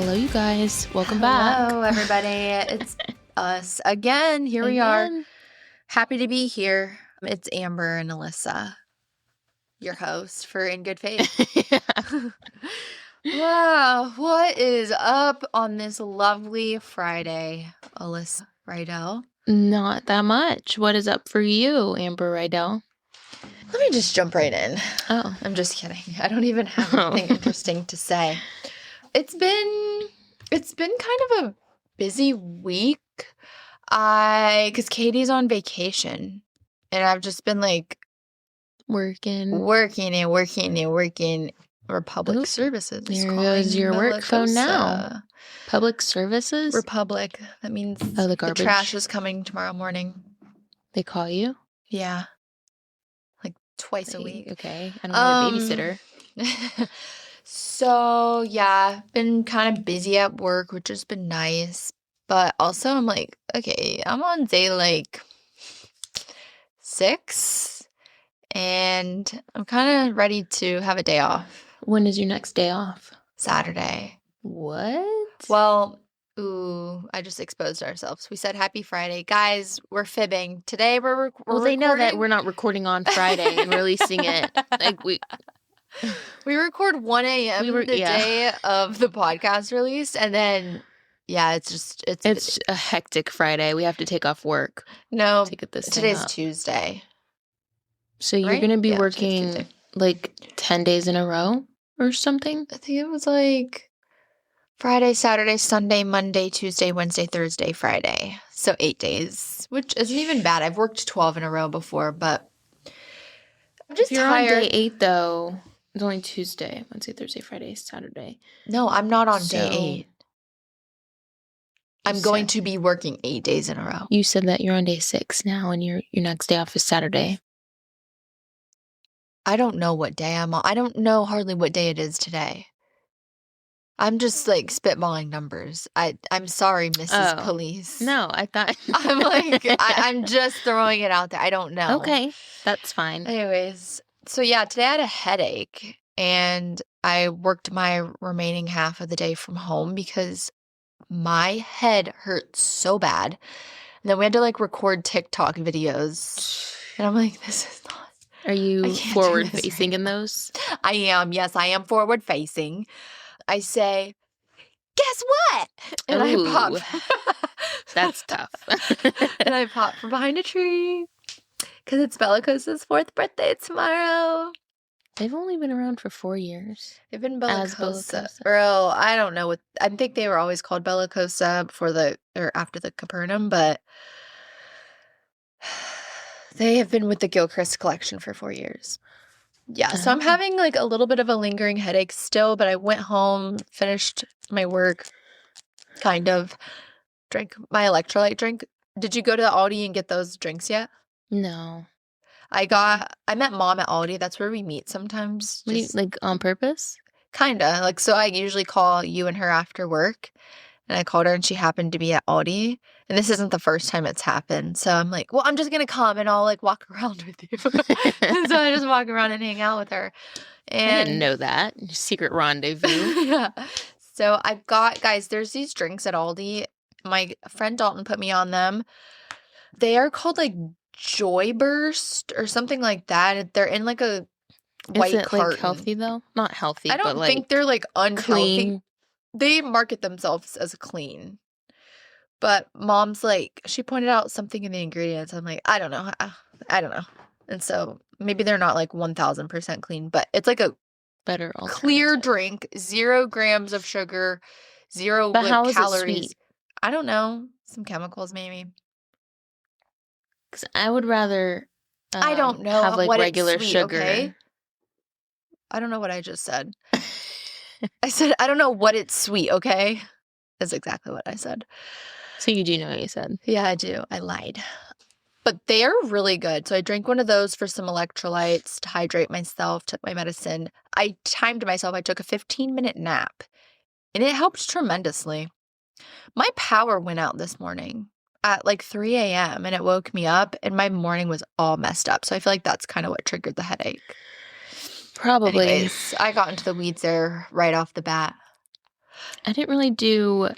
Hello, you guys. Welcome back. Hello, everybody. It's us again. Here we are. Happy to be here. It's Amber and Alyssa, your host for In Good Faith. Wow, what is up on this lovely Friday, Alyssa Rydell? Not that much. What is up for you, Amber Rydell? Let me just jump right in. Oh. I'm just kidding. I don't even have anything interesting to say. It's been kind of a busy week. Because Katie's on vacation, and I've just been like working. Republic Services. There goes your work phone now. Public Services? Republic. That means the garbage. The trash is coming tomorrow morning. They call you? Yeah. Like twice a week. Okay. I don't need a babysitter. So, yeah, been kind of busy at work, which has been nice. But also I'm like, okay, I'm on day like 6, and I'm kind of ready to have a day off. When is your next day off? Saturday. What? Well, I just exposed ourselves. We said happy Friday. Guys, we're fibbing. Today we're recording. They know that we're not recording on Friday and releasing it. Like we record 1 a.m. the day of the podcast release, and then it's a hectic Friday. We have to take off work. No, to get this today's Tuesday. So you're going to be working like 10 days in a row or something? I think it was like Friday, Saturday, Sunday, Monday, Tuesday, Wednesday, Thursday, Friday. So 8 days, which isn't even bad. I've worked 12 in a row before, but I'm just tired. On day 8, though, it's only Tuesday, Wednesday, Thursday, Friday, Saturday. No, I'm not on day 8. I'm going to be working 8 days in a row. You said that you're on day 6 now, and your next day off is Saturday. I don't know what day I'm on. I don't know hardly what day it is today. I'm just like spitballing numbers. I'm sorry, Mrs. Police. No, I thought I'm like I'm just throwing it out there. I don't know. Okay, that's fine. Anyways, so yeah, today I had a headache, and I worked my remaining half of the day from home because my head hurt so bad. And then we had to like record TikTok videos, and I'm like, this is not. Are you forward facing in those? I am. Yes, I am forward facing. I say, guess what? And I pop. That's tough. And I pop from behind a tree because it's Bellicosa's 4th birthday tomorrow. They've only been around for 4 years. They've been Bellicosa. Bro, I don't know what. I think they were always called Bellicosa after the Capernaum, but they have been with the Gilchrist collection for 4 years. Yeah, so I'm having like a little bit of a lingering headache still, but I went home, finished my work, kind of drank my electrolyte drink. Did you go to the Aldi and get those drinks yet? No. I met Mom at Aldi. That's where we meet sometimes. Like on purpose? Kinda. Like, so I usually call you and her after work. And I called her, and she happened to be at Aldi. And this isn't the first time it's happened. So I'm like, well, I'm just going to come, and I'll like walk around with you. And so I just walk around and hang out with her. And I didn't know that. Secret rendezvous. Yeah. So I've got, guys, there's these drinks at Aldi. My friend Dalton put me on them. They are called like Joy Burst or something like that. They're in like a white carton. Like healthy though? Not healthy, I don't think they're like unhealthy. Clean. They market themselves as clean. But Mom's like, she pointed out something in the ingredients. I'm like, I don't know. And so maybe they're not like 1000% clean, but it's like a better clear drink, 0 grams of sugar, 0 but how calories. Is it sweet? I don't know. Some chemicals maybe. Because I would rather I don't know have like what regular it's sweet, sugar. Okay? I don't know what I just said. I said, I don't know what it's sweet, okay? That's exactly what I said. So you do know what you said. Yeah, I do. I lied. But they're really good. So I drank one of those for some electrolytes to hydrate myself, took my medicine. I timed myself. I took a 15-minute nap, and it helped tremendously. My power went out this morning at like 3 a.m. and it woke me up, and my morning was all messed up. So I feel like that's kind of what triggered the headache. Probably. Anyways, I got into the weeds there right off the bat. I didn't really do...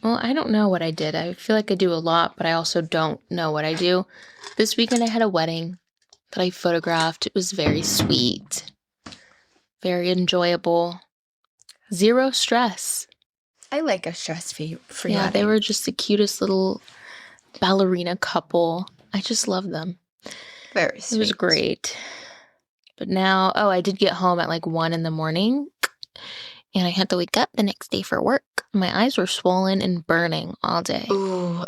Well, I don't know what I did. I feel like I do a lot, but I also don't know what I do. This weekend I had a wedding that I photographed. It was very sweet. Very enjoyable. Zero stress. I like a stress-free Yeah, wedding. they were just the cutest little ballerina couple. I just love them. Very sweet. It was great. But now, I did get home at like 1 a.m. and I had to wake up the next day for work. My eyes were swollen and burning all day. Ooh,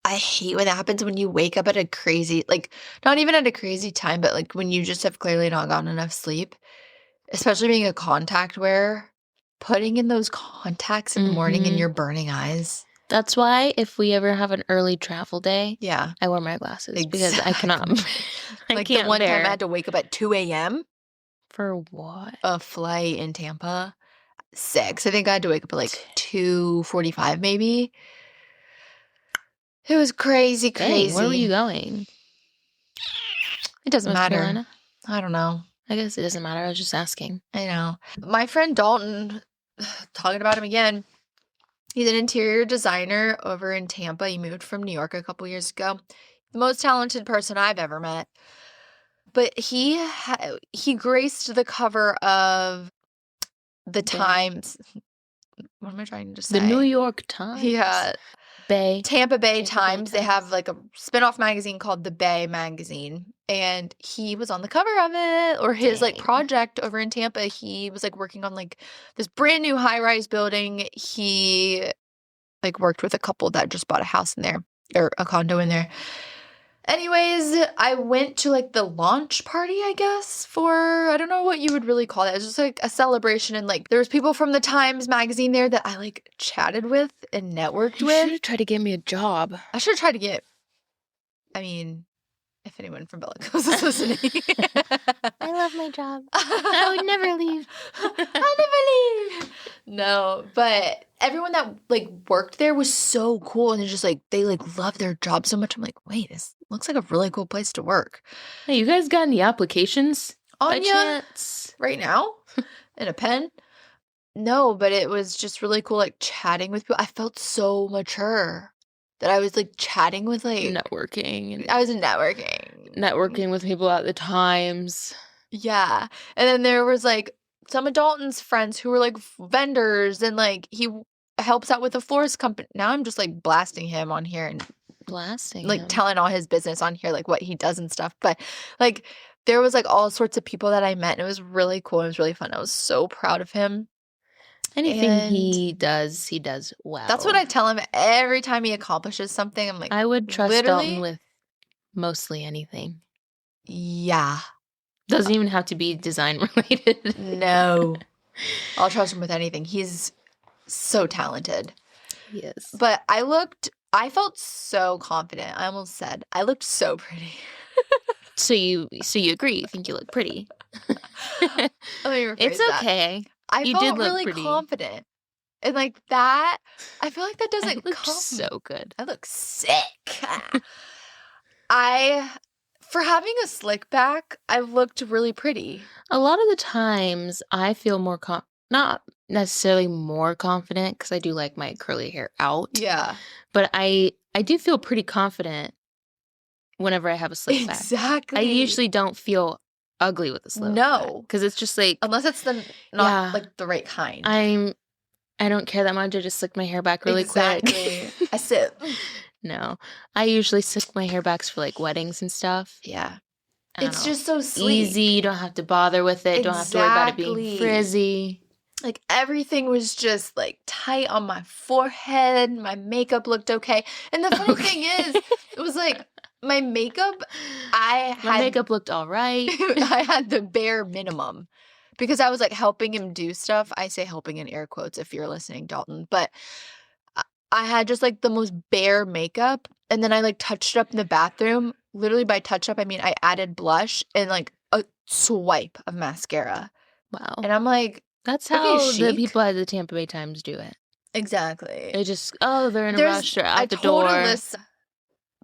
I hate when that happens when you wake up at a crazy, like, not even at a crazy time, but like when you just have clearly not gotten enough sleep, especially being a contact wearer, putting in those contacts in the morning and your burning eyes. That's why if we ever have an early travel day, yeah, I wear my glasses because I cannot. Like the one time I had to wake up at 2 a.m. For what? A flight in Tampa. 6. I think I had to wake up at like 2:45 maybe. It was crazy. Dang, where were you going? It doesn't North matter. Carolina? I don't know. I guess it doesn't matter. I was just asking. I know. My friend Dalton, talking about him again, he's an interior designer over in Tampa. He moved from New York a couple years ago. The most talented person I've ever met. But he graced the cover of the Times. What am I trying to say? The New York Times. Yeah. Tampa Bay Times. They have like a spinoff magazine called The Bay Magazine. And he was on the cover of it, or his like project over in Tampa. He was like working on like this brand new high-rise building. He like worked with a couple that just bought a house in there, or a condo in there. Anyways, I went to like the launch party, I guess, for, I don't know what you would really call it. It was just like a celebration, and like there was people from the Times magazine there that I like chatted with and networked with. You should have tried to get me a job. I should have tried to get, I mean, if anyone from Bella Coast is listening. I love my job. I would never leave. I'll never leave. No, but everyone that like worked there was so cool, and it's just like they like love their job so much. I'm like, wait, this looks like a really cool place to work. Hey, you guys got any applications by Anya, chance? right now? In a pen? No, but it was just really cool, like chatting with people. I felt so mature that I was like chatting with like networking. I was networking with people at the Times. Yeah. And then there was like some of Dalton's friends who were like vendors, and like he helps out with a florist company. Now I'm just like blasting him on here and telling all his business on here, like what he does and stuff. But like there was like all sorts of people that I met, and it was really cool. It was really fun. I was so proud of him. Anything he does well. That's what I tell him every time he accomplishes something. I'm like, I would trust Dalton with mostly anything. Yeah. Doesn't even have to be design related. No. I'll trust him with anything. He's so talented. Yes. But I felt so confident. I almost said I looked so pretty. So you agree? You think you look pretty? Let me rephrase It's that. okay. I felt really confident. And like that, I feel like that doesn't look so good. I look sick. For having a slick back, I looked really pretty. A lot of the times I feel more not necessarily more confident, because I do like my curly hair out. Yeah. But I do feel pretty confident whenever I have a slick back. Exactly. I usually don't feel ugly with a slick back. Because it's just like, unless it's not like the right kind. I don't care that much. I just slick my hair back really quick. I sit. No. I usually slick my hair backs for like weddings and stuff. Yeah. It's just so sleek. Easy. You don't have to bother with it. Don't have to worry about it being frizzy. Like everything was just like tight on my forehead. My makeup looked okay. And the funny thing is, it was like my makeup, my makeup looked all right. I had the bare minimum because I was like helping him do stuff. I say helping in air quotes if you're listening, Dalton. But I had just like the most bare makeup, and then I like touched up in the bathroom. Literally by touch up, I mean I added blush and like a swipe of mascara. Wow. And I'm like, that's how the people at the Tampa Bay Times do it. Exactly. They just, they're in a rush, they're out the door. Alyssa,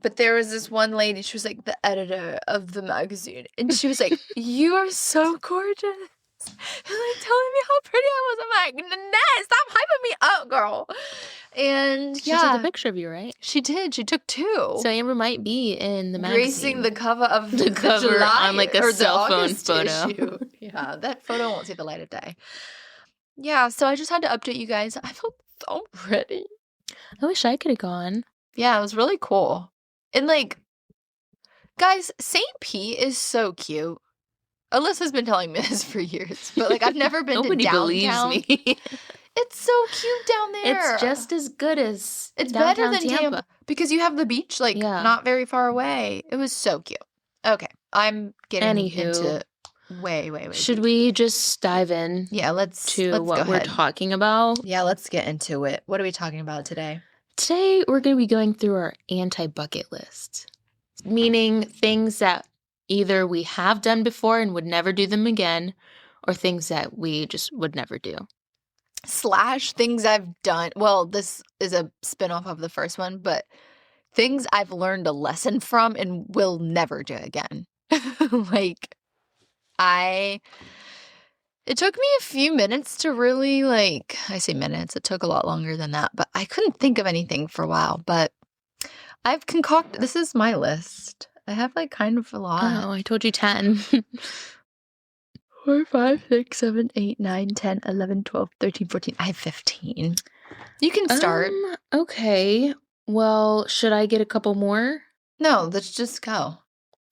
but there was this one lady, she was like the editor of the magazine, and she was like, you are so gorgeous. like telling me how pretty I was. I'm like, Nanette, stop hyping me up, girl. And She took a picture of you, right? She did. She took 2. So Amber might be in the magazine. Gracing the cover of the cover July on like a or cell the phone August photo. issue. Yeah, that photo won't see the light of day. Yeah, so I just had to update you guys. I felt so pretty. I wish I could have gone. Yeah, it was really cool. And like, guys, St. Pete is so cute. Alyssa's been telling me this for years, but like I've never been Nobody to believes downtown. me. It's so cute down there. It's just as good as It's downtown better than Tampa because you have the beach like not very far away. It was so cute. Okay, I'm getting into way. Should we just dive in? Yeah, let's what we're talking about. Yeah, let's get into it. What are we talking about today? Today we're going to be going through our anti-bucket list, meaning things that either we have done before and would never do them again, or things that we just would never do. / things I've done. Well, this is a spinoff of the first one, but things I've learned a lesson from and will never do again. Like, it took me a few minutes to really I say minutes, it took a lot longer than that, but I couldn't think of anything for a while, but I've concocted, this is my list. I have kind of a lot. Oh, I told you 10. 4, 5, 6, 7, 8, 9, 10, 11, 12, 13, 14. I have 15. You can start. Okay. Well, should I get a couple more? No, let's just go.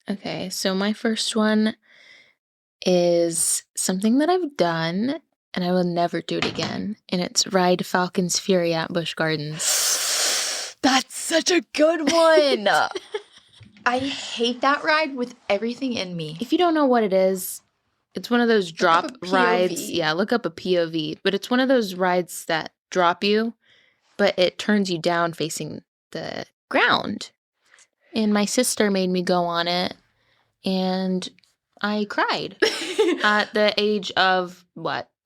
Okay, so my first one is something that I've done and I will never do it again. And it's ride Falcon's Fury at Busch Gardens. That's such a good one. I hate that ride with everything in me. If you don't know what it is, it's one of those drop rides. Yeah, look up a POV. But it's one of those rides that drop you, but it turns you down facing the ground. And my sister made me go on it, and I cried at the age of,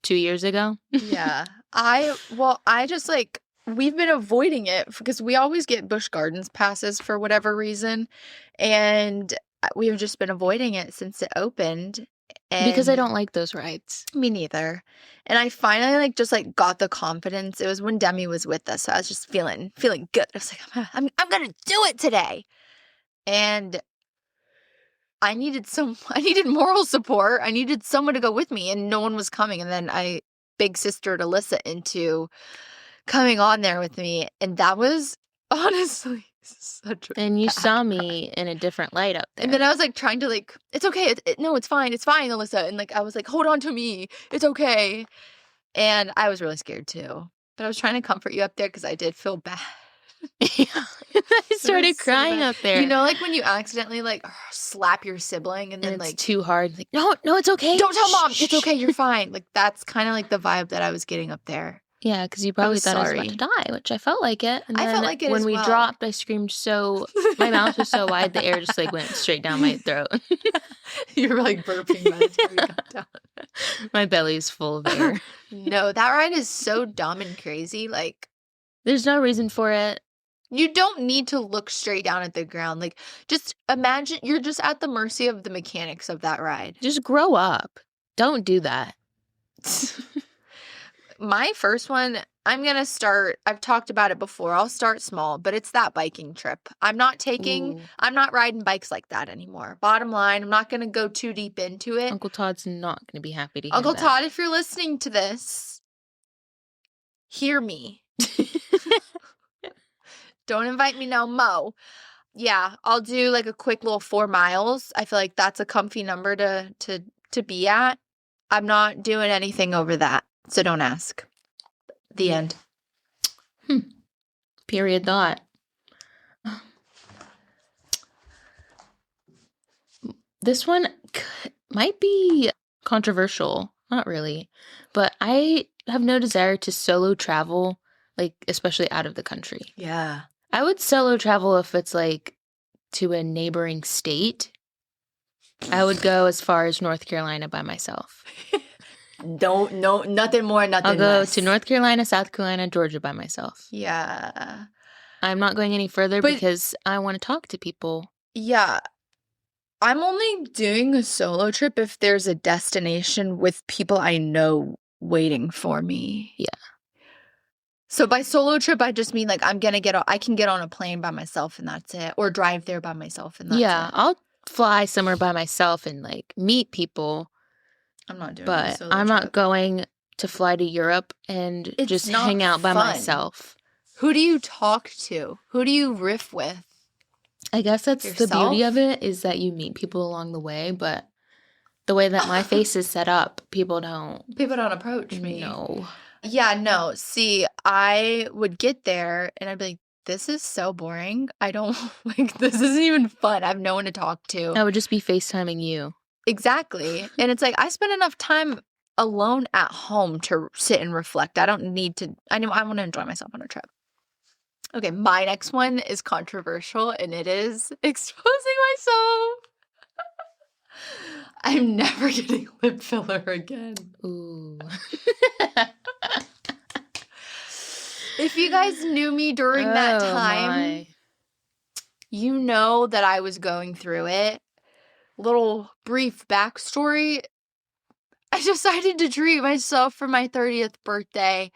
2 years ago? Yeah. I just we've been avoiding it because we always get Busch Gardens passes for whatever reason. And we've just been avoiding it since it opened. Because I don't like those rides. Me neither. And I finally just got the confidence. It was when Demi was with us. So I was just feeling good. I was like, I'm going to do it today. And I needed moral support. I needed someone to go with me, and no one was coming. And then I big sistered Alyssa into coming on there with me. And that was honestly such a And you saw me in a different light up there. And then I was trying to it's okay. No, it's fine. It's fine, Alyssa. And I was hold on to me. It's okay. And I was really scared too. But I was trying to comfort you up there because I did feel bad. Yeah. I started crying up there. You know, when you accidentally slap your sibling and then it's too hard. No, it's okay. Don't tell mom. It's okay. You're fine. That's kind of the vibe that I was getting up there. Yeah, because you probably thought I was about to die, which I felt like it. And I felt like it when as we well. dropped, I screamed my mouth was so wide, the air just went straight down my throat. You were burping by the time you got down. My belly's full of air. No, that ride is so dumb and crazy. There's no reason for it. You don't need to look straight down at the ground. Just imagine you're just at the mercy of the mechanics of that ride. Just grow up. Don't do that. My first one, I'm going to start, I've talked about it before. I'll start small, but it's that biking trip. I'm not riding bikes like that anymore. Bottom line, I'm not going to go too deep into it. Uncle Todd's not going to be happy to hear Uncle that. Todd, if you're listening to this, hear me. Don't invite me no mo. Yeah, I'll do a quick little 4 miles. I feel like that's a comfy number to be at. I'm not doing anything over that, so don't ask. The end. Period thought. This one might be controversial. Not really. But I have no desire to solo travel, especially out of the country. Yeah. I would solo travel if it's to a neighboring state. I would go as far as North Carolina by myself. Nothing more, nothing I'll go less. to North Carolina, South Carolina, Georgia by myself. Yeah. I'm not going any further because I want to talk to people. Yeah. I'm only doing a solo trip if there's a destination with people I know waiting for me. Yeah. So by solo trip, I just mean like I can get on a plane by myself and that's it, or drive there by myself and that's Yeah, it. I'll fly somewhere by myself and like meet people, I'm not doing a but solo I'm trip. not going to fly to Europe and It's just not hang out by fun. myself. Who do you talk to? Who do you riff with? I guess that's the beauty of Yourself? it, is that you meet people along the way, but the way that my face is set up, people don't approach me. know. Yeah, no. See, I would get there and I'd be like, this is so boring. I don't like this isn't even fun. I have no one to talk to. I would just be FaceTiming you. Exactly. And it's like I spend enough time alone at home to sit and reflect. I don't need to I want to enjoy myself on a trip. Okay, my next one is controversial and it is exposing myself. I'm never getting lip filler again. Ooh. If you guys knew me during that time, you know that I was going through it. Little brief backstory. I decided to treat myself for my 30th birthday.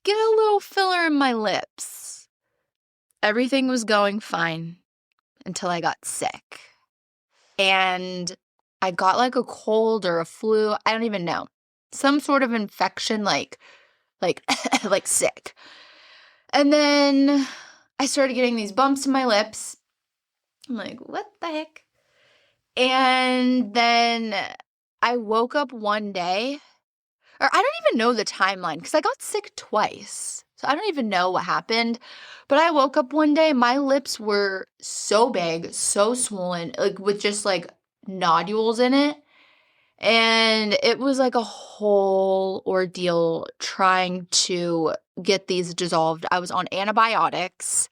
Get a little filler in my lips. Everything was going fine until I got sick. And I got like a cold or a flu. I don't even know. Some sort of infection like sick. And then I started getting these bumps in my lips. I'm like, what the heck? And then I woke up one day, or I don't even know the timeline because I got sick twice. So I don't even know what happened. But I woke up one day, my lips were so big, so swollen, like with just like nodules in it. And it was like a whole ordeal trying to get these dissolved. I was on antibiotics.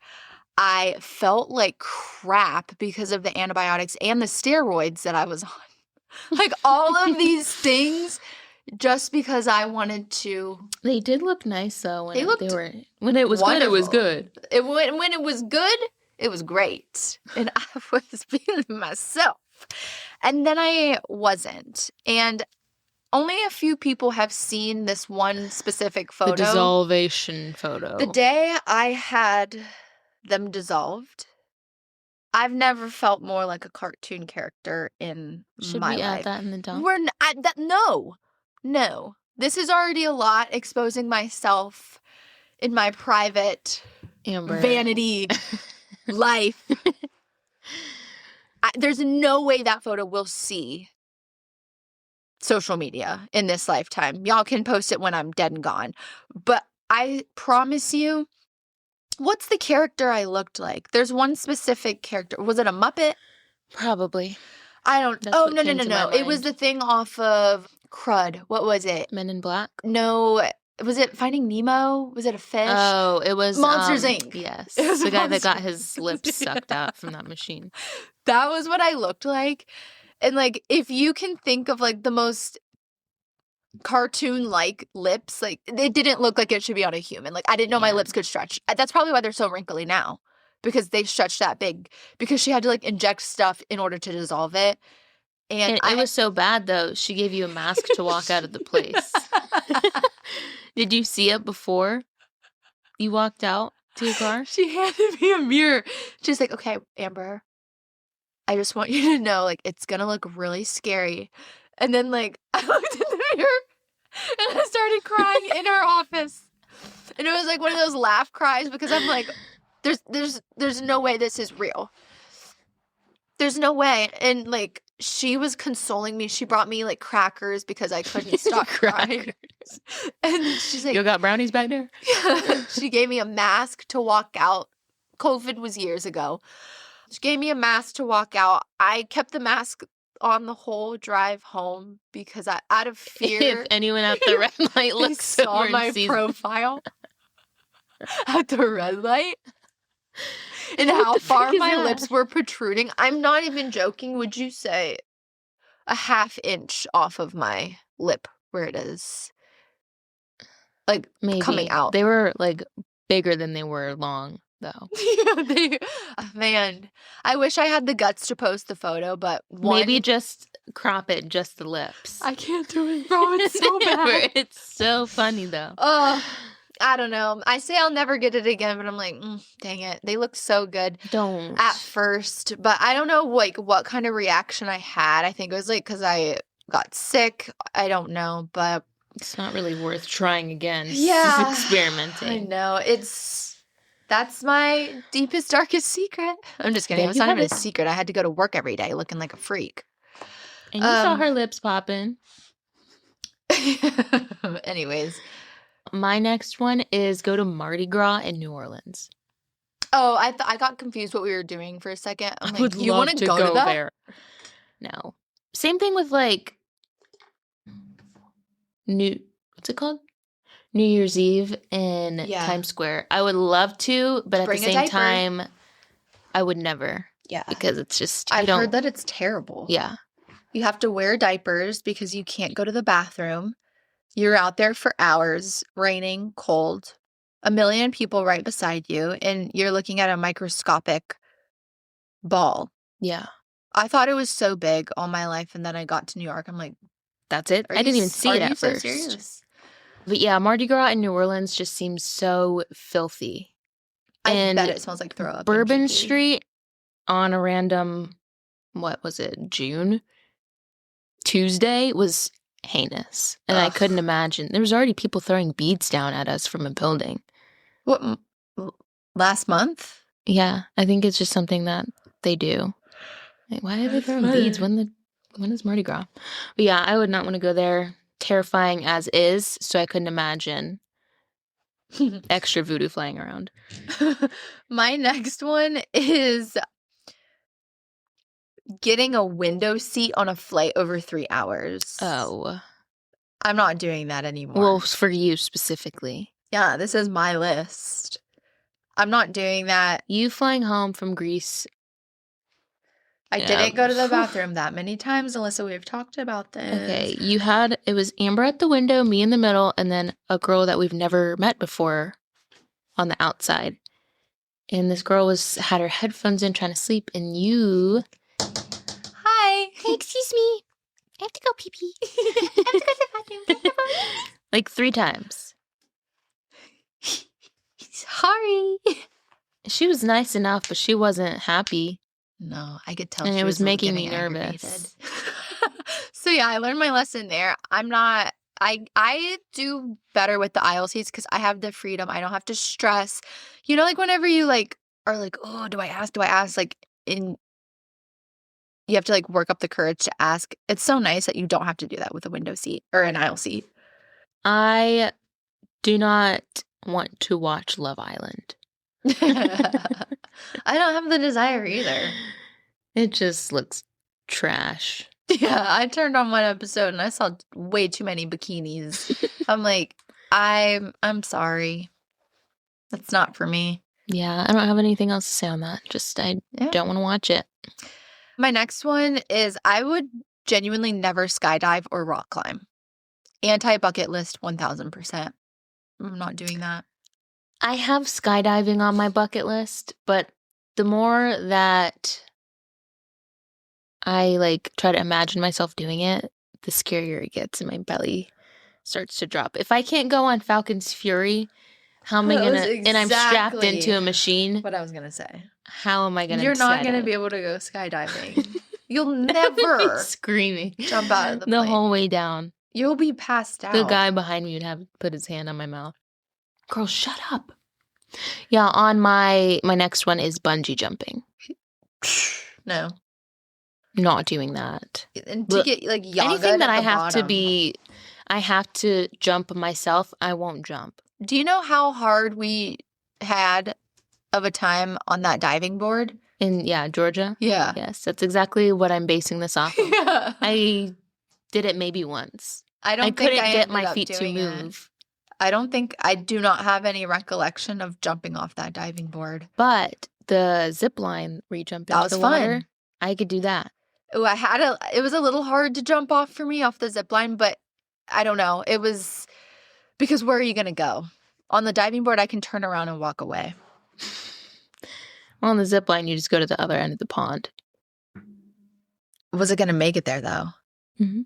I felt like crap because of the antibiotics and the steroids that I was on. Like all of these things just because I wanted to. They did look nice though when They looked when it was good, it was wonderful. good. When it was good, it was great. And I was feeling myself. And then I wasn't. And only a few people have seen this one specific photo. The dissolvation photo. The day I had them dissolved, I've never felt more like a cartoon character in Should my we life. add that in the dump? No. This is already a lot, exposing myself in my private Amber. vanity life. There's no way that photo will see social media in this lifetime. Y'all can post it when I'm dead and gone. But I promise you, what's the character I looked like? There's one specific character. Was it a Muppet? Probably. I don't. That's Oh, what no. came to my It was mind. the thing off of Crud. What was it? Men in Black? No. Was it Finding Nemo? Was it a fish? Oh, it was Monsters, Inc. Yes. It was the guy that got Monsters. his lips sucked out from that machine. That was what I looked like. And like, if you can think of like the most cartoon-like lips, like it didn't look like it should be on a human. Like I didn't know my lips could stretch. That's probably why they're so wrinkly now, because they stretched that big, because she had to like inject stuff in order to dissolve it. And it was so bad though, she gave you a mask to walk out of the place. Did you see it before you walked out to your car? She handed me a mirror. She's like, okay, Amber, I just want you to know, like, it's gonna look really scary. And then, like, I looked in the mirror and I started crying in her office. And it was like one of those laugh cries, because I'm like, there's no way this is real. There's no way. And like, she was consoling me. She brought me like crackers because I couldn't stop crying. And she's like, you got brownies back there? She gave me a mask to walk out. COVID was years ago. She gave me a mask to walk out. I kept the mask on the whole drive home because out of fear. If anyone at the red light looks saw my profile at the red light and how far my lips were protruding. I'm not even joking. Would you say a half inch off of my lip where it is like maybe coming out? They were like bigger than they were long. though. Man, I wish I had the guts to post the photo, but Maybe just crop it, just the lips. I can't do it, bro. It's so bad. It's so funny, though. Oh, I don't know. I say I'll never get it again, but I'm like, dang it. They look so good Don't. at first, but I don't know what kind of reaction I had. I think it was because I got sick. I don't know, but it's not really worth trying again. Yeah, just experimenting. I know. That's my deepest, darkest secret. I'm just kidding. It's not even a secret. I had to go to work every day looking like a freak. And you saw her lips popping. Anyways. My next one is go to Mardi Gras in New Orleans. Oh, I got confused what we were doing for a second. I'm like, would you want to go to that? There. No. Same thing with like what's it called? New Year's Eve in Times Square. I would love to, but at the same time, I would never. Yeah. Because it's just I've heard that it's terrible. Yeah. You have to wear diapers because you can't go to the bathroom. You're out there for hours, raining, cold, a million people right beside you, and you're looking at a microscopic ball. Yeah. I thought it was so big all my life, and then I got to New York. I'm like, that's it? I didn't even see it at first. Serious? But yeah, Mardi Gras in New Orleans just seems so filthy. I bet it smells like throw up. Bourbon Street on a random, what was it, June? Tuesday was heinous. And I couldn't imagine. There was already people throwing beads down at us from a building. What, last month? Yeah, I think it's just something that they do. Like, why are they throwing beads? When is Mardi Gras? But yeah, I would not want to go there. Terrifying as is, so I couldn't imagine extra voodoo flying around. My next one is getting a window seat on a flight over 3 hours. Oh. I'm not doing that anymore. Well, for you specifically. Yeah, this is my list. I'm not doing that. You flying home from Greece. I didn't go to the bathroom that many times, Alyssa. We've talked about this. Okay, it was Amber at the window, me in the middle, and then a girl that we've never met before on the outside. And this girl had her headphones in trying to sleep, and you... Hi. Hey, excuse me. I have to go pee-pee. I have to go to the bathroom. Like 3 times. Sorry. She was nice enough, but she wasn't happy. No, I could tell. And it was making me nervous. So yeah, I learned my lesson there. I do better with the aisle seats because I have the freedom. I don't have to stress. You know, like whenever you are like, oh, do I ask? Like you have to work up the courage to ask. It's so nice that you don't have to do that with a window seat or an aisle seat. I do not want to watch Love Island. I don't have the desire either. It just looks trash. Yeah, I turned on one episode and I saw way too many bikinis. I'm like, I'm sorry. That's not for me. Yeah, I don't have anything else to say on that. Just I don't want to watch it. My next one is I would genuinely never skydive or rock climb. Anti-bucket list 1000%. I'm not doing that. I have skydiving on my bucket list, but the more that I try to imagine myself doing it, the scarier it gets and my belly starts to drop. If I can't go on Falcon's Fury, how am I gonna? And I'm strapped into a machine. What I was gonna say. How am I gonna? You're not gonna be able to go skydiving. You'll never screaming jump out of the plane. The whole way down. You'll be passed out. The guy behind me would have put his hand on my mouth. Girl, shut up. Yeah, on my next one is bungee jumping. No. Not doing that. And to get yaga anything that I have to jump myself, I won't jump. Do you know how hard we had of a time on that diving board? In Georgia? Yeah. Yes, that's exactly what I'm basing this off of. Yeah. I did it maybe once. I couldn't get my feet to move. I do not have any recollection of jumping off that diving board. But the zip line where you jump into the water, I could do that. Oh, it was a little hard to jump off for me off the zip line, but I don't know. It was because where are you going to go? On the diving board, I can turn around and walk away. Well, on the zip line, you just go to the other end of the pond. Was it going to make it there, though? Mm-hmm.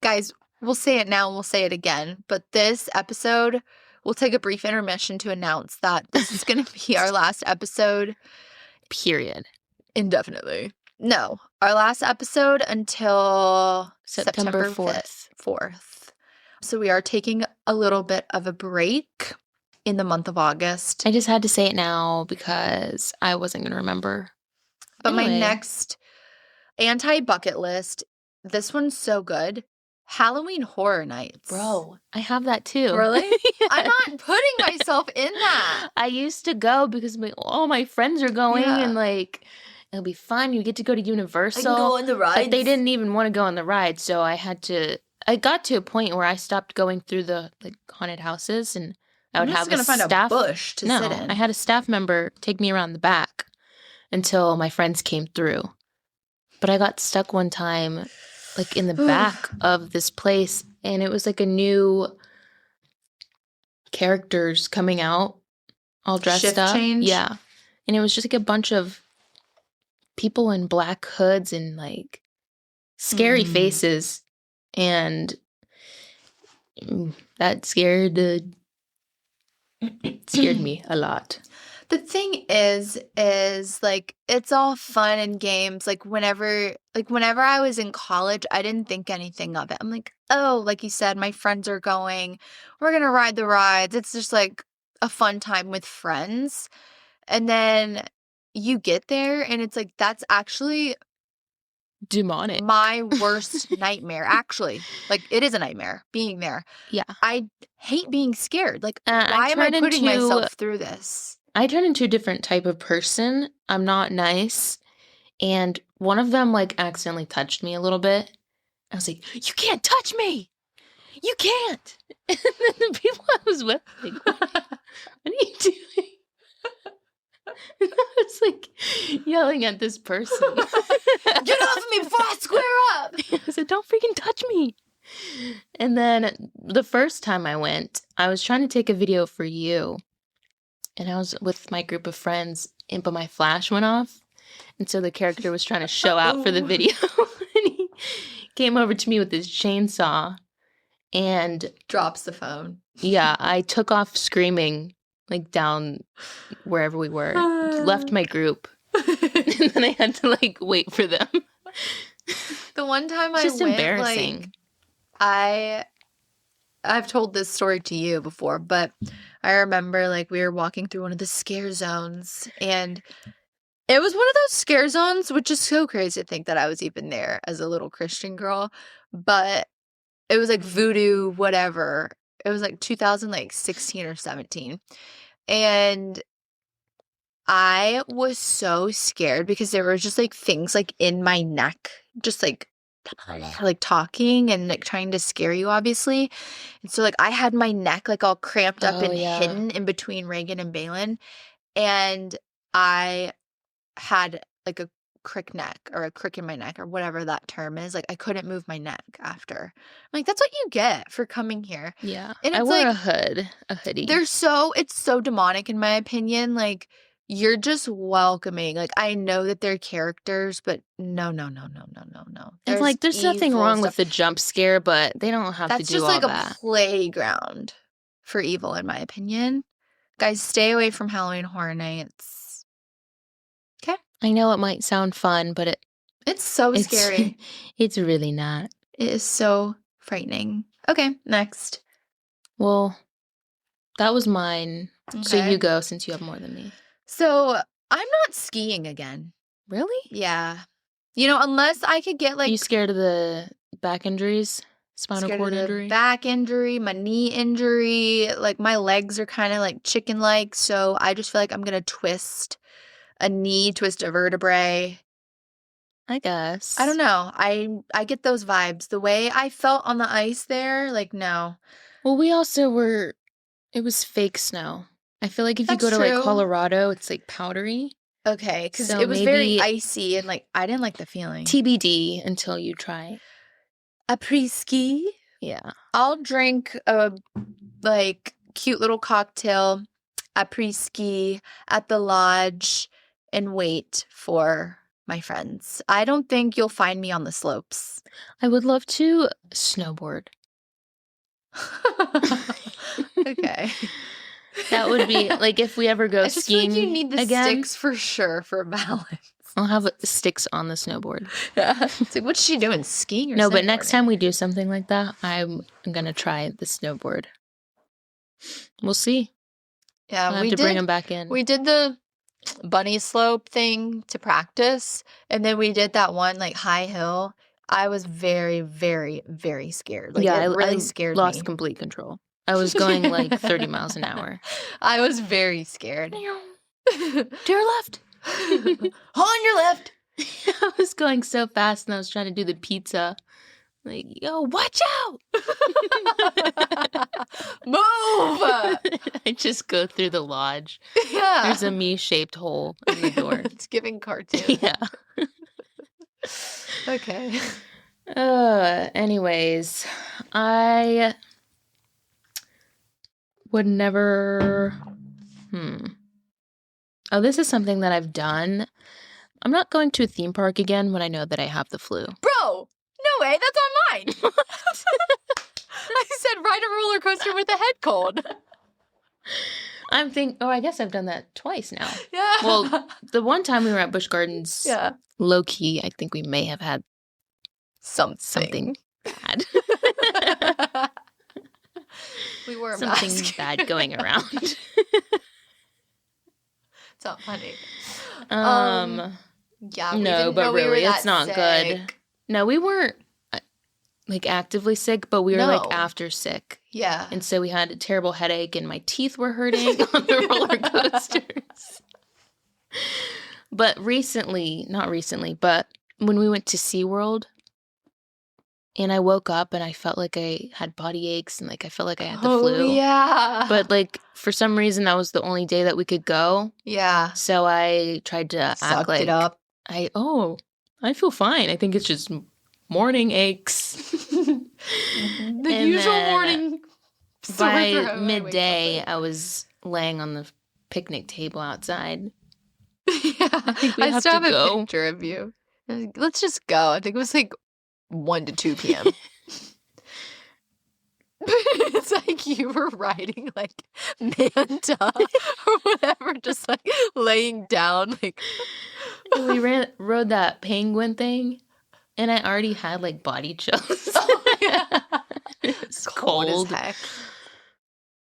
Guys, we'll say it now and we'll say it again. But this episode, we'll take a brief intermission to announce that this is going to be our last episode. Period. Indefinitely. No, our last episode until September 4th. So we are taking a little bit of a break in the month of August. I just had to say it now because I wasn't going to remember. But Anyway. my next anti-bucket list, this one's so good. Halloween Horror Nights. Bro, I have that too. Really? Yeah. I'm not putting myself in that. I used to go because all my friends are going Yeah. and like it'll be fun. You get to go to Universal. I can go on the rides. But they didn't even want to go on the ride, so I got to a point where I stopped going through the like haunted houses, and I would have gonna find staff a bush to sit in. I had a staff member take me around the back until my friends came through. But I got stuck one time like in the back of this place, and it was like a new characters coming out all dressed Shift up. change? Yeah. And it was just like a bunch of people in black hoods and like scary faces, and that scared me a lot. The thing is like it's all fun and games. Like whenever I was in college, I didn't think anything of it. I'm like, oh, like you said, my friends are going. We're gonna ride the rides. It's just like a fun time with friends. And then you get there and it's like that's actually Demonic. my worst nightmare. Actually, like it is a nightmare being there. Yeah. I hate being scared. Like why am I putting myself through this? I turn into a different type of person. I'm not nice. And one of them like accidentally touched me a little bit. I was like, you can't touch me. You can't. And then the people I was with were like, what are you doing? And I was like yelling at this person. Get off of me before I square up. I said, don't freaking touch me. And then the first time I went, I was trying to take a video for you. And I was with my group of friends, but my flash went off. And so the character was trying to show out for the video. And he came over to me with his chainsaw and Drops the phone. yeah, I took off screaming like down wherever we were, left my group, and then I had to like wait for them. The one time It's just I went, embarrassing. like, I've told this story to you before, but I remember like we were walking through one of the scare zones, and it was one of those scare zones, which is so crazy to think that I was even there as a little Christian girl, but it was like voodoo, whatever. It was like 2016 or 17. And I was so scared because there were just like things like in my neck, just like talking and like trying to scare you, obviously. And so like I had my neck like all cramped up and hidden in between Reagan and Balin. And I had like a crick neck or a crick in my neck or whatever that term is. Like I couldn't move my neck after. I'm like, that's what you get for coming here. Yeah. And I it's wore like a hoodie. it's so demonic in my opinion. Like you're just welcoming. Like I know that they're characters, but no. It's like there's nothing wrong with the jump scare, but they don't have to do just all like that. a playground for evil, in my opinion. Guys, stay away from Halloween Horror Nights. Okay? I know it might sound fun, but it's so scary. It's really not. It is so frightening. Okay, next. Well, that was mine. Okay. So you go since you have more than me. So I'm not skiing again. Really? Yeah. You know, unless I could get like... Are you scared of the back injuries? Spinal cord injury? Back injury, my knee injury. Like my legs are kind of like chicken-like. So I just feel like I'm going to twist a knee, twist a vertebrae. I guess. I don't know. I get those vibes. The way I felt on the ice there, like, no. Well, we also were... It was fake snow. I feel like if you go to like Colorado, it's like powdery. Okay, because it was very icy and like I didn't like the feeling. TBD until you try. A pre-ski? Yeah. I'll drink a like cute little cocktail après-ski at the lodge and wait for my friends. I don't think you'll find me on the slopes. I would love to snowboard. Okay. That would be, like, if we ever go I just feel skiing like you need the again, sticks for sure for balance. I'll have sticks on the snowboard. It's like, what's she doing? Skiing or No, but next snowboarding? time we do something like that, I'm going to try the snowboard. We'll see. Yeah, I'll have to bring them back in. We did the bunny slope thing to practice, and then we did that one like high hill. I was very, very, very scared. Like, yeah, it really I scared lost me. complete control. I was going like 30 miles an hour. I was very scared. To your left. On your left. I was going so fast and I was trying to do the pizza. Like, yo, watch out! Move! I just go through the lodge. Yeah. There's a me-shaped hole in the door. It's giving cartoon. Yeah. Okay. Anyways, I would never. Oh, this is something that I've done. I'm not going to a theme park again when I know that I have the flu. Bro, no way, that's on mine. I said ride a roller coaster with a head cold. I guess I've done that twice now. Yeah. Well, the one time we were at Busch Gardens, yeah. low key, I think we may have had something bad. We wore a something mask. bad going around. It's not funny. Yeah. No, but really, it's not good. No, we weren't like actively sick, but we were like after sick. Yeah. And so we had a terrible headache and my teeth were hurting on the roller coasters. But not recently, but when we went to SeaWorld and I woke up and I felt like I had body aches and like I felt like I had the flu. Yeah. But like for some reason that was the only day that we could go. Yeah. So I tried to act like it up. I feel fine. I think it's just morning aches. The usual morning. By midday, I was laying on the picnic table outside. Yeah, I think we have still to have go. a picture of you. Like, let's just go. I think it was like 1 to 2 p.m. It's like you were riding like Manta or whatever, just like laying down. Like we rode that penguin thing, and I already had like body chills. Oh, yeah. It's cold as heck.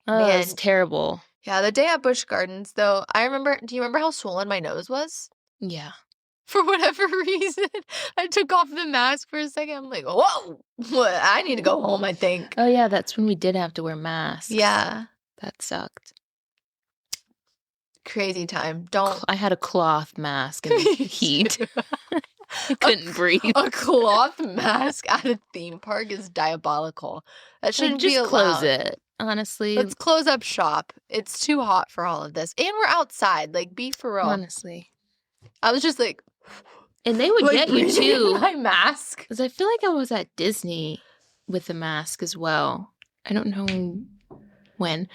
Oh, it's terrible. Yeah, the day at Busch Gardens, though, do you remember how swollen my nose was? Yeah. For whatever reason, I took off the mask for a second. I'm like, whoa, I need to go home, I think. Oh, yeah, that's when we did have to wear masks. Yeah. That sucked. Crazy time. I had a cloth mask in the heat. I couldn't breathe. A cloth mask at a theme park is diabolical. That shouldn't be allowed. Just close it, honestly. Let's close up shop. It's too hot for all of this. And we're outside. Like, be for real. Honestly. I was just like... And they would get you, too. My mask. Because I feel like I was at Disney with the mask as well. I don't know when.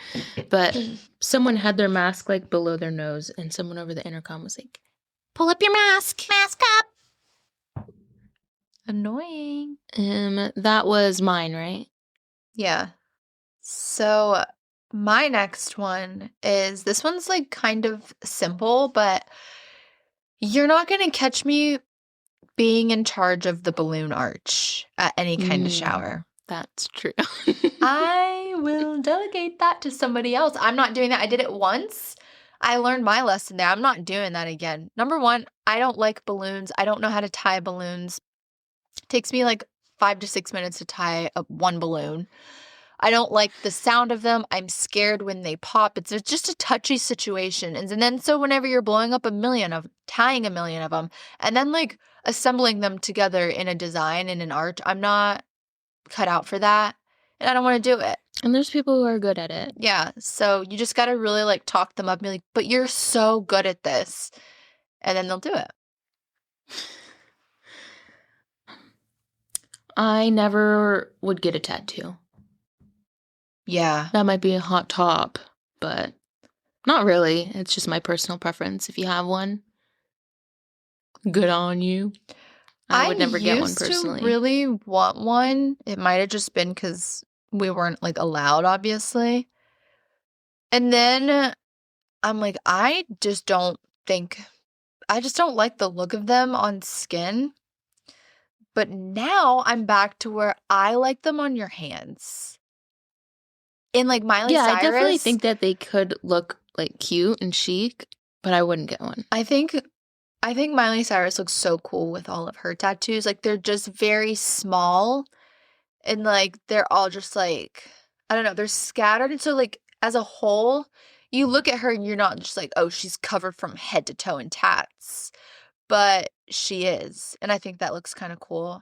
But someone had their mask, like, below their nose. And someone over the intercom was like, pull up your mask. Mask up. Annoying. That was mine, right? Yeah. So my next one is, this one's like kind of simple, but you're not going to catch me being in charge of the balloon arch at any kind of shower. That's true. I will delegate that to somebody else. I'm not doing that. I did it once. I learned my lesson there. I'm not doing that again. Number one, I don't like balloons. I don't know how to tie balloons. It takes me like 5 to 6 minutes to tie up one balloon. I don't like the sound of them. I'm scared when they pop. It's just a touchy situation. And then so whenever you're blowing up tying 1 million of them, and then like assembling them together in a design, in an art, I'm not cut out for that. And I don't want to do it. And there's people who are good at it. Yeah. So you just got to really like talk them up and be like, but you're so good at this. And then they'll do it. I never would get a tattoo. Yeah. That might be a hot top, but Not really. It's just my personal preference. If you have one, good on you. I would never get one used to personally. really want one. It might have just been because we weren't, like, allowed, obviously. And then I'm like, I just don't like the look of them on skin. But now I'm back to where I like them on your hands. In, like, Miley Yeah, I definitely Cyrus, think that they could look like cute and chic, but I wouldn't get one. I think Miley Cyrus looks so cool with all of her tattoos. Like, they're just very small and, like, they're all just, like, I don't know, they're scattered. And so, like, as a whole, you look at her and you're not just like, oh, she's covered from head to toe in tats. But she is. And I think that looks kind of cool.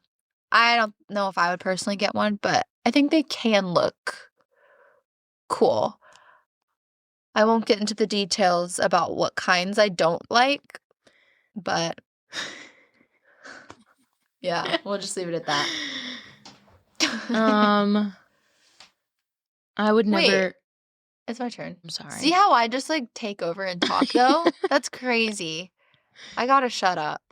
I don't know if I would personally get one, but I think they can look cool. I won't get into the details about what kinds I don't like, but yeah, we'll just leave it at that. I would Wait, never. it's my turn. I'm sorry. See how I just, like, take over and talk, though? That's crazy. I gotta shut up.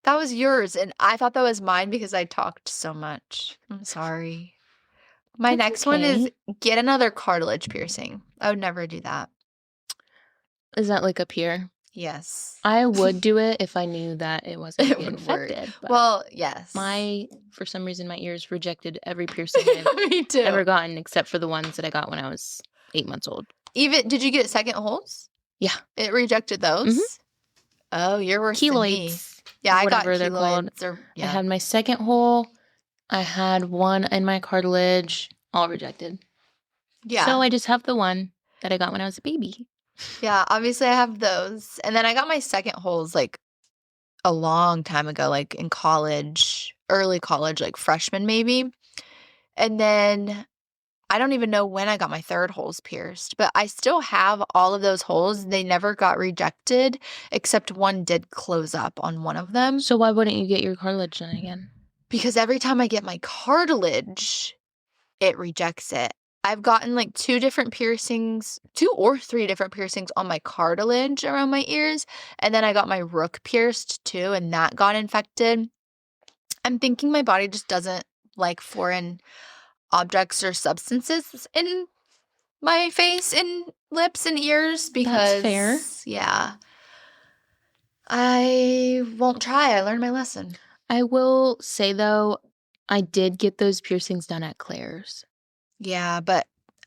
That was yours, and I thought that was mine because I talked so much. I'm sorry. My That's next one is okay. get another cartilage piercing. I would never do that. Is that like up here? Yes. I would do it if I knew that it wasn't It getting would work. infected. But Well, yes. for some reason, my ears rejected every piercing I've Me too. ever gotten, except for the ones that I got when I was 8 months old. Did you get second holes? Yeah. It rejected those? Oh, you're worse than me. Keloids. Yeah, I got whatever they're called. keloids. I had my second hole. I had one in my cartilage, all rejected. Yeah. So I just have the one that I got when I was a baby. Yeah, obviously I have those. And then I got my second holes, like, a long time ago, like, in college, early college, like, freshman maybe. And then I don't even know when I got my third holes pierced, but I still have all of those holes. They never got rejected, except one did close up on one of them. So why wouldn't you get your cartilage done again? Because every time I get my cartilage, it rejects it. I've gotten, like, 2 or 3 different piercings on my cartilage around my ears, and then I got my rook pierced too, and that got infected. I'm thinking my body just doesn't like foreign objects or substances in my face and lips and ears because... That's fair. Yeah. I won't try. I learned my lesson. I will say, though, I did get those piercings done at Claire's. Yeah, but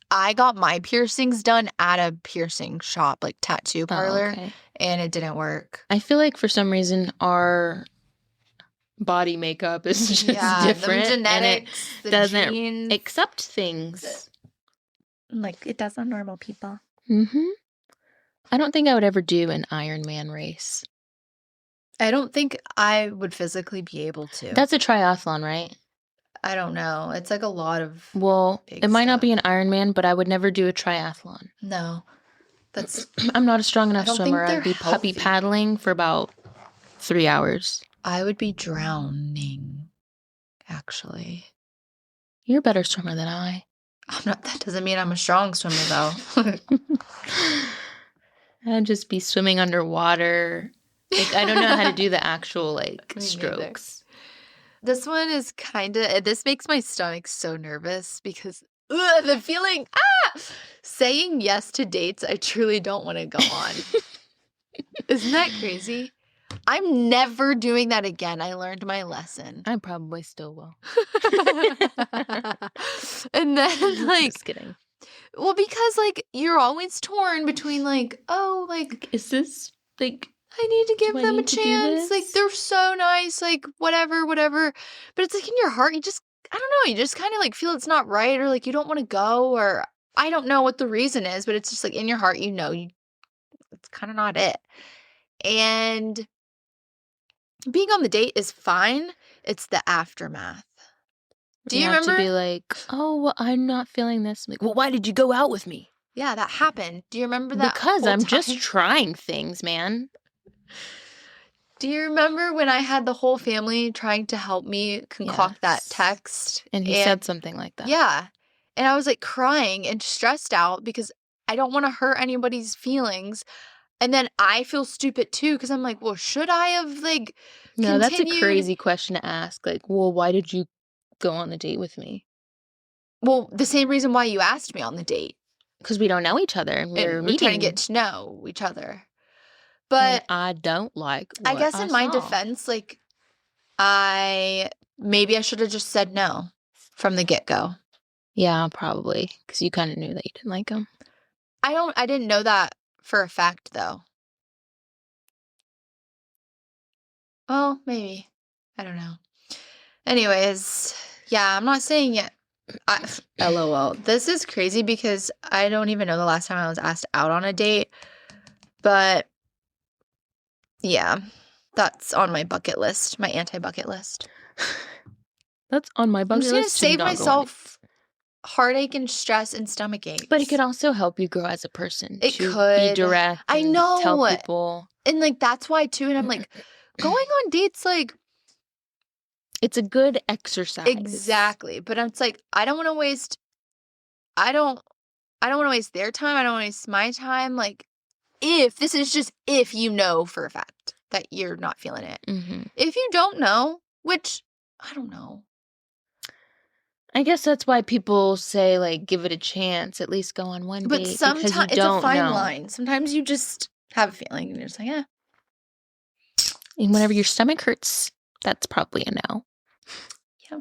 I got my piercings done at a piercing shop, like tattoo parlor, and it didn't work. I feel like for some reason our body makeup is just different. The genetics, and it doesn't genes, accept things like it does on normal people. I don't think I would ever do an Ironman race. I don't think I would physically be able to. That's a triathlon, right? I don't know. It's like a lot of... Well, it might not be an Ironman, but I would never do a triathlon. No. I'm not a strong enough swimmer. I'd be puppy paddling for about 3 hours. I would be drowning, actually. You're a better swimmer than I. I'm not. That doesn't mean I'm a strong swimmer, though. I'd just be swimming underwater. Like, I don't know how to do the actual, like, strokes. This one is this makes my stomach so nervous because the feeling, saying yes to dates I truly don't want to go on. Isn't that crazy? I'm never doing that again. I learned my lesson. I probably still will. And then, like... Just kidding. Well, because, like, you're always torn between, like, oh, like... Is this, like... I need to give them a chance. Like, they're so nice. Like, whatever. But it's, like, in your heart, you just... I don't know. You just kind of, like, feel it's not right. Or, like, you don't want to go. Or I don't know what the reason is. But it's just, like, in your heart, you know, it's kind of not it. And... being on the date is fine. It's the aftermath. Do you remember? To be like, oh, well, I'm not feeling this. I'm like, well, why did you go out with me? Yeah, that happened. Do you remember that? Because I'm just trying things, man. Do you remember when I had the whole family trying to help me concoct that text? And he said something like that. Yeah. And I was, like, crying and stressed out because I don't want to hurt anybody's feelings. And then I feel stupid too because I'm like, well, should I have like No, that's a continued? crazy question to ask. Like, well, why did you go on a date with me? Well, the same reason why you asked me on the date. Because we don't know each other and we're And we're meeting. trying to get to know each other. And But I don't like what I guess in my saw. defense, like, maybe I should have just said no from the get-go. Yeah, probably. Because you kind of knew that you didn't like him. I didn't know that for a fact, though. Well, maybe. I don't know. Anyways, yeah, I'm not saying it. LOL. This is crazy because I don't even know the last time I was asked out on a date. But, yeah, that's on my bucket list, my anti-bucket list. That's on my I'm bucket just going to list. save myself heartache and stress and stomach aches. But it could also help you grow as a person. It to could. be direct. I and know. Tell people. And, like, that's why, too. And I'm like, going on dates, like, it's a good exercise. Exactly. But it's like, I don't want to waste their time. I don't want to waste my time. Like, if you know for a fact that you're not feeling it. Mm-hmm. If you don't know, which I don't know. I guess that's why people say, like, give it a chance. At least go on one But date. sometimes because you it's don't a fine know. line. Sometimes you just have a feeling and you're just like, eh. And whenever your stomach hurts, that's probably a no. Yeah.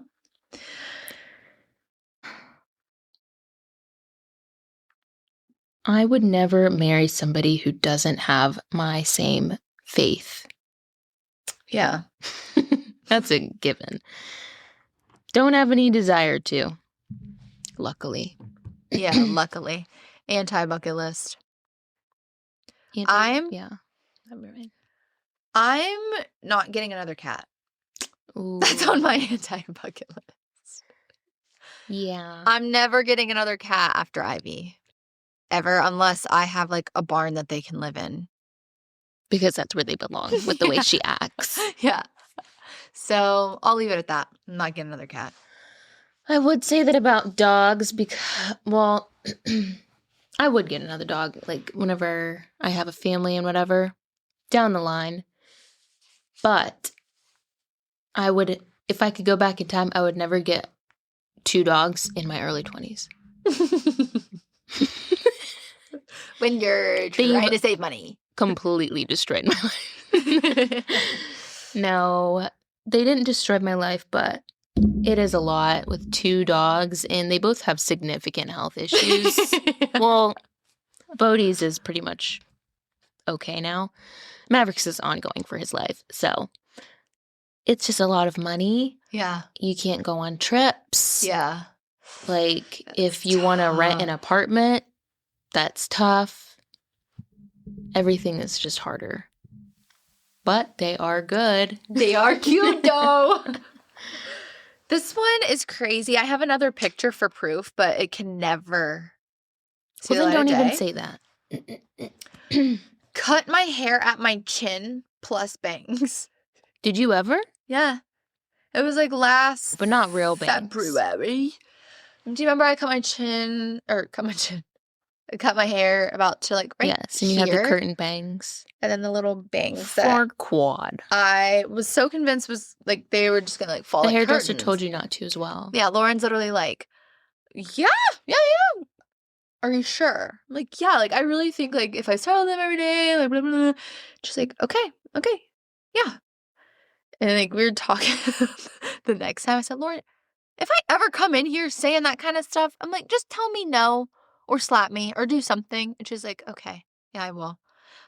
I would never marry somebody who doesn't have my same faith. Yeah. That's a given. Don't have any desire to. Luckily. Yeah, luckily. Anti-bucket list. I'm not getting another cat. Ooh. That's on my anti-bucket list. Yeah. I'm never getting another cat after Ivy. Ever, unless I have, like, a barn that they can live in. Because that's where they belong, with the way she acts. Yeah. So, I'll leave it at that. I'm not getting another cat. I would say that about dogs because, well, I would get another dog, like, whenever I have a family and whatever, down the line. But I would, if I could go back in time, I would never get 2 dogs in my early 20s. When you're trying to save money. Completely destroyed my life. No, they didn't destroy my life, but it is a lot with 2 dogs, and they both have significant health issues. Well, Bodie's is pretty much okay now. Mavericks is ongoing for his life, so it's just a lot of money. Yeah. You can't go on trips. Yeah. Like, if you want to rent an apartment, that's tough. Everything is just harder. But they are good. They are cute, though. This one is crazy. I have another picture for proof, but it can never see the Well, then light of don't even day. say that. Cut my hair at my chin plus bangs. Did you ever? Yeah. It was like last But not real bangs. February. Do you remember I cut my hair about to, like, right yes, and you here, had the curtain bangs. and then the little bangs For quad. I was so convinced was, like, they were just gonna, like, fall The like hairdresser curtains. told you not to as well. Yeah, Lauren's literally like, yeah. Are you sure? I'm like, yeah, like, I really think, like, if I style them every day, like, blah, blah, blah. She's like, okay, yeah. And, like, we were talking the next time. I said, Lauren, if I ever come in here saying that kind of stuff, I'm like, just tell me no or slap me or do something. And she's like, okay, yeah, I will.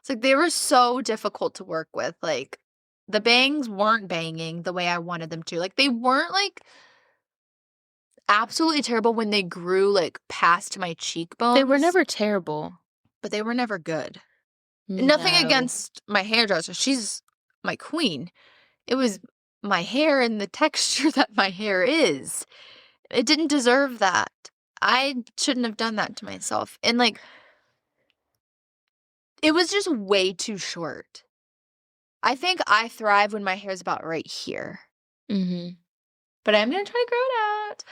It's like, they were so difficult to work with. Like, the bangs weren't banging the way I wanted them to. Like, they weren't, like, absolutely terrible when they grew, like, past my cheekbones. They were never terrible. But they were never good. No. Nothing against my hairdresser. She's my queen. It was my hair and the texture that my hair is. It didn't deserve that. I shouldn't have done that to myself. And, like, it was just way too short. I think I thrive when my hair is about right here. Mm-hmm. But I'm going to try to grow it out.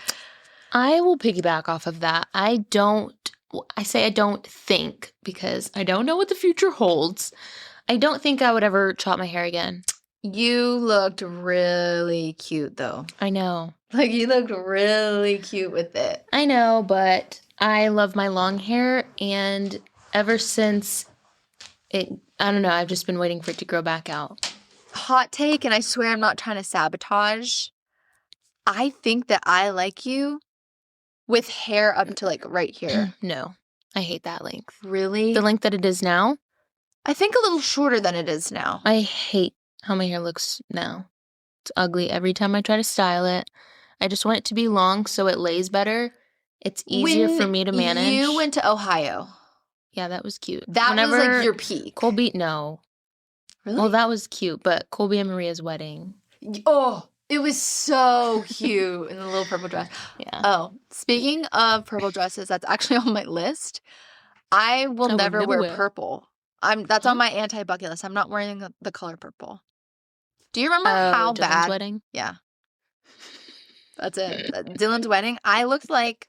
I will piggyback off of that. I don't I say I don't think because I don't know what the future holds. I don't think I would ever chop my hair again. You looked really cute, though. I know. Like, you looked really cute with it. I know, but I love my long hair, and ever since I don't know, I've just been waiting for it to grow back out. Hot take, and I swear I'm not trying to sabotage. I think that I like you with hair up to, like, right here. No, I hate that length. Really? The length that it is now? I think a little shorter than it is now. I hate how my hair looks now. It's ugly every time I try to style it. I just want it to be long so it lays better. It's easier for me to manage. You went to Ohio. Yeah, that was cute. That was like your peak. Colby, no. Really? Well, that was cute, but Colby and Maria's wedding. Oh, it was so cute in the little purple dress. Yeah. Oh, speaking of purple dresses, that's actually on my list. I will never wear purple. That's on my anti-bucket list. I'm not wearing the color purple. Do you remember how Dylan's bad? wedding? Yeah. That's it. Dylan's wedding. I looked like.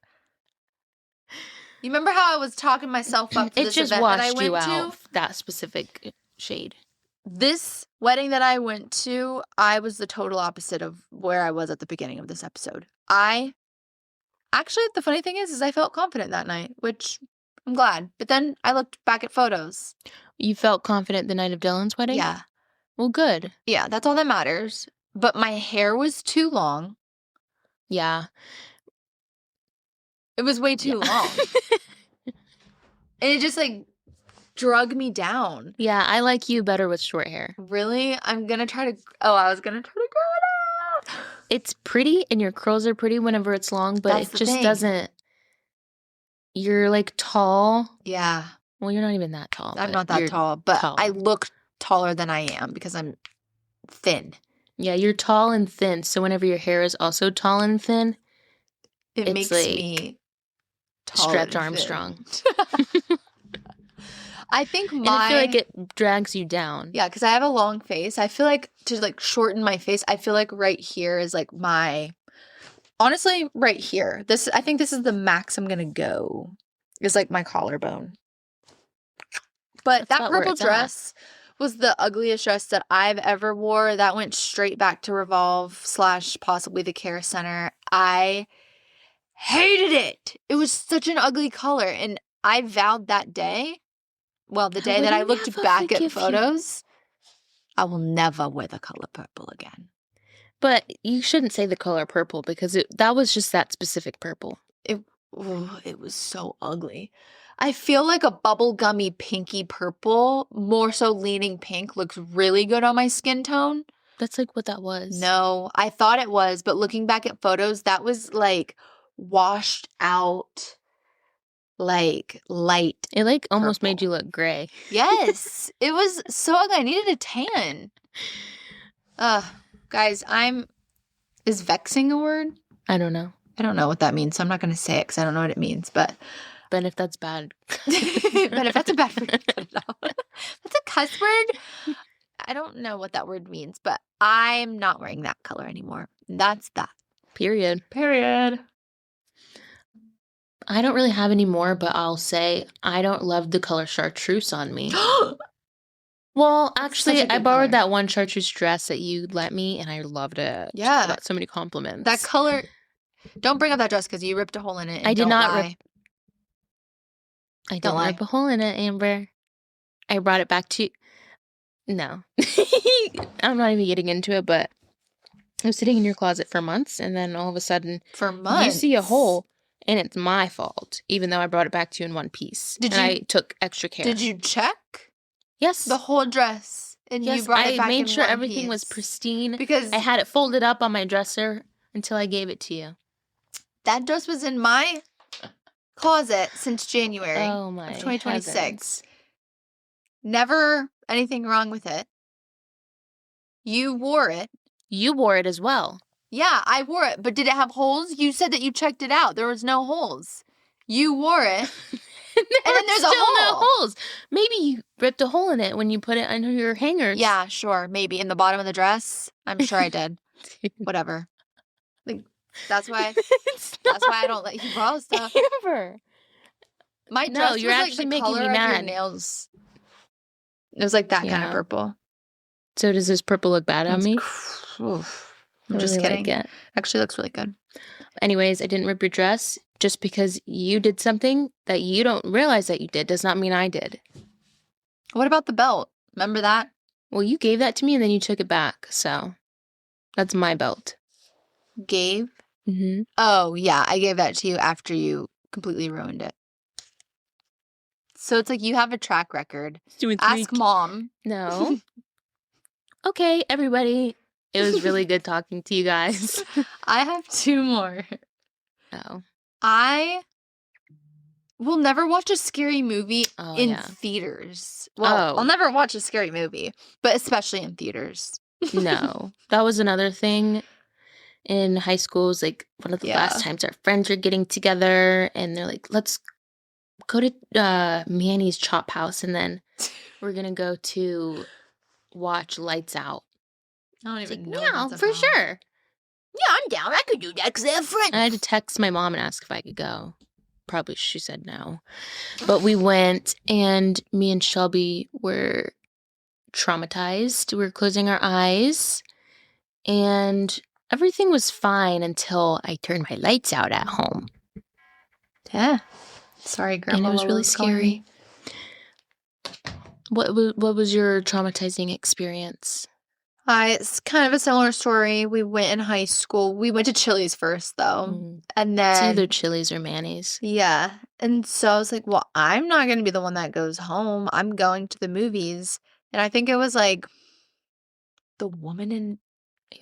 You remember how I was talking myself up for this event that I went to? It just washed you out, that specific shade. This wedding that I went to, I was the total opposite of where I was at the beginning of this episode. Actually, the funny thing is I felt confident that night, which I'm glad. But then I looked back at photos. You felt confident the night of Dylan's wedding? Yeah. Well, good. Yeah, that's all that matters. But my hair was too long. Yeah. It was way too long. And it just, like, drug me down. Yeah, I like you better with short hair. Really? I was going to try to grow it out. It's pretty, and your curls are pretty whenever it's long, but it just doesn't. You're, like, tall. Yeah. Well, you're not even that tall. I'm not that tall, but I look taller than I am because I'm thin. Yeah, you're tall and thin, so whenever your hair is also tall and thin, it makes like me tall Stretch and Armstrong. I think and I feel like it drags you down. Yeah, because I have a long face. I feel like to like shorten my face, I feel like right here is like honestly, right here. I think this is the max I'm gonna go. Is like my collarbone. But that purple dress was the ugliest dress that I've ever wore. That went straight back to Revolve / possibly the Care Center. I hated it. It was such an ugly color. And I vowed that day, well, the day that I looked back at photos, I will never wear the color purple again. But you shouldn't say the color purple because that was just that specific purple. It was so ugly. I feel like a bubblegummy pinky purple, more so leaning pink, looks really good on my skin tone. That's like what that was. No, I thought it was, but looking back at photos, that was like washed out, like light. It like almost made you look gray. Yes, it was so ugly. I needed a tan. Guys, is vexing a word? I don't know. I don't know what that means, so I'm not going to say it because I don't know what it means, but if that's bad. But if that's a bad word, cut it out. That's a cuss word. I don't know what that word means, but I'm not wearing that color anymore. That's that. Period. I don't really have any more, but I'll say I don't love the color chartreuse on me. Well, actually, I borrowed that one chartreuse dress that you let me, and I loved it. Yeah. I got so many compliments. That color. Don't bring up that dress because you ripped a hole in it. I did not rip. I didn't rip a hole in it, Amber. I brought it back to you. No. I'm not even getting into it, but it was sitting in your closet for months, and then all of a sudden, you see a hole, and it's my fault, even though I brought it back to you in one piece. I took extra care. Did you check? Yes. The whole dress. And yes, you brought it back I made sure in one everything piece. Was pristine. Because I had it folded up on my dresser until I gave it to you. That dress was in my closet since January of 2026. Heavens. Never anything wrong with it. You wore it. You wore it as well. Yeah, I wore it. But did it have holes? You said that you checked it out. There was no holes. You wore it. and then there's still a hole. No holes. Maybe you ripped a hole in it when you put it under your hangers. Yeah, sure. Maybe in the bottom of the dress. I'm sure I did. Whatever. Like, that's why I don't let you borrow stuff. Amber. My No, dress you're was actually like the making color me of your mad. nails. It was like that kind of Yeah. purple. So does this purple look bad on me? I'm I just really kidding. like it. Actually looks really good. Anyways, I didn't rip your dress. Just because you did something that you don't realize that you did does not mean I did. What about the belt? Remember that? Well, you gave that to me and then you took it back. So that's my belt. Gave? Mm-hmm. Oh, yeah. I gave that to you after you completely ruined it. So it's like you have a track record. Ask Mom. No. Okay, everybody. It was really good talking to you guys. I have 2 more. Oh. I will never watch a scary movie in Yeah. theaters. Well, I'll never watch a scary movie, but especially in theaters. No. That was another thing in high school. It was like one of the last times our friends were getting together and they're like, let's go to Manny's Chop House and then we're going to go to watch Lights Out. I don't even know. Yeah, for sure. Yeah, I'm down. I could do that because I have friends. I had to text my mom and ask if I could go. Probably she said no. But we went and me and Shelby were traumatized. We were closing our eyes and everything was fine until I turned my lights out at home. Yeah. Sorry, Grandma. And it was really scary. What was your traumatizing experience? It's kind of a similar story. We went in high school. We went to Chili's first, though. And then... It's either Chili's or Manny's. Yeah. And so I was like, well, I'm not going to be the one that goes home. I'm going to the movies. And I think it was like The Woman in...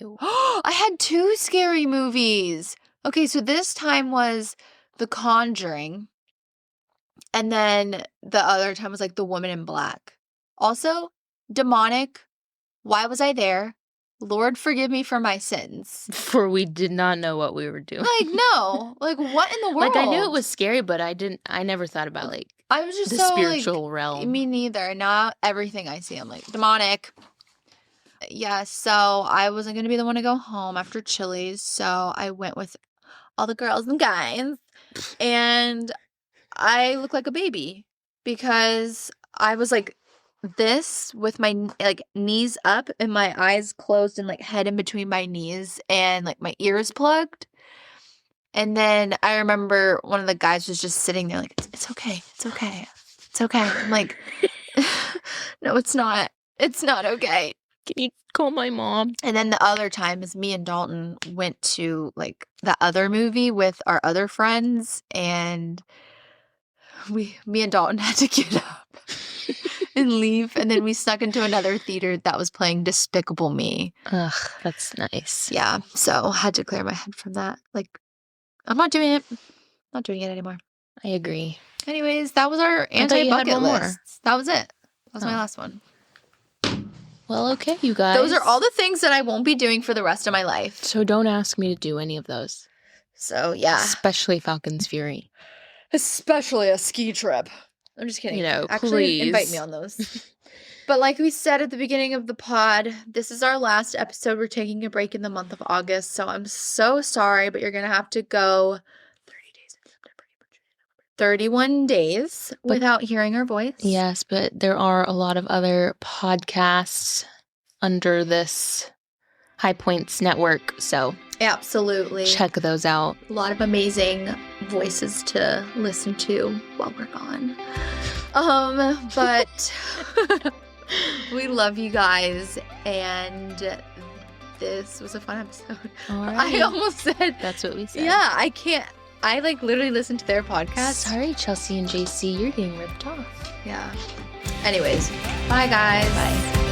I had 2 scary movies. Okay, so this time was The Conjuring. And then the other time was like The Woman in Black. Also, demonic. Why was I there? Lord, forgive me for my sins. For we did not know what we were doing. Like, no. Like, what in the world? Like, I knew it was scary, but I never thought about, like, I was just the so, spiritual like, realm. Me neither. Now everything I see, I'm like, demonic. Yeah, so I wasn't going to be the one to go home after Chili's, so I went with all the girls and guys, and I looked like a baby because I was like this with my like knees up and my eyes closed and like head in between my knees and like my ears plugged. And then I remember one of the guys was just sitting there like, it's okay. It's okay. It's okay. I'm like, no, it's not. It's not okay. Can you call my mom? And then the other time is me and Dalton went to like the other movie with our other friends, and me and Dalton had to get up and leave, and then we snuck into another theater that was playing Despicable Me. Ugh, that's nice. Yeah, so I had to clear my head from that. Like, I'm not doing it. Not doing it anymore. I agree. Anyways, that was our anti-bucket list. That was it. That was my last one. Well, okay, you guys. Those are all the things that I won't be doing for the rest of my life. So don't ask me to do any of those. So, yeah. Especially Falcon's Fury. Especially a ski trip. I'm just kidding. You know, actually, please. Invite me on those. But like we said at the beginning of the pod, this is our last episode. We're taking a break in the month of August. So I'm so sorry, but you're going to have to go 30 days in September, 31 days without hearing our voice. Yes, but there are a lot of other podcasts under this High Points network. So absolutely check those out. A lot of amazing voices to listen to while we're gone. But we love you guys, and this was a fun episode. I almost said that's what we said. Yeah, I can't. I like literally listened to their podcast. Sorry, Chelsea and JC, you're getting ripped off. Yeah. Anyways, bye guys. Bye.